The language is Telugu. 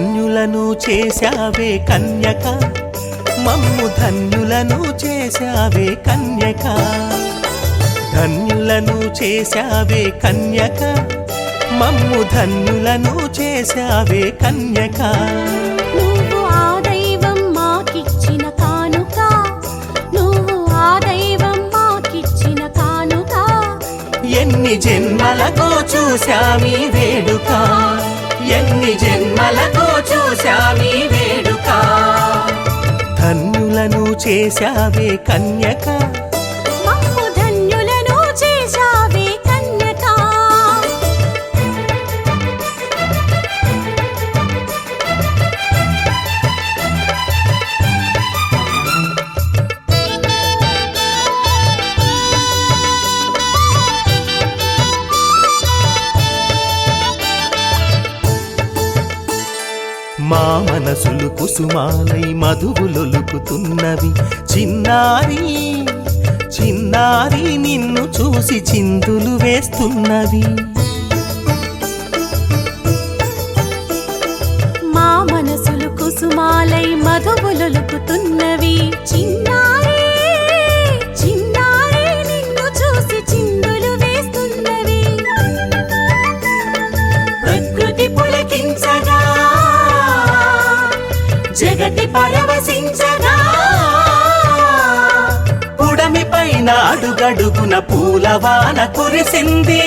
ధన్యులను చేశావే కన్యక, మమ్ము ధన్యులను చేశావే కన్యక, ధన్యులను చేశావే కన్యక, మమ్ము ధన్యులను చేశావే కన్యక. నువ్వు ఆ దైవం మాకిచ్చిన కానుక, నువ్వు ఆ దైవం మాకిచ్చిన కానుక. ఎన్ని జన్మలకో చూశామీ వేడుక, ఎన్ని జన్మలకో చూశామీ వేడుక. ధన్యులను చేశావే కన్యక, మమ్ము ధన్యులను చేశావే కన్యక. మా మనసులు కుసుమాలై మధువులొలుకుతున్నవి, చిన్నారి చిన్నారి నిన్ను చూసి చిందులు వేస్తున్నవి. మా మనసులు కుసుమాలై మధువులొలుకుతున్నవి, చిన్నారి చిన్నారి నిన్ను చూసి చిందులు వేస్తున్నవి. ప్రకృతి పులకించగా, జగతి పరవశించగా, పుడమి పైన అడుగడుగున పూలవాన కురిసింది.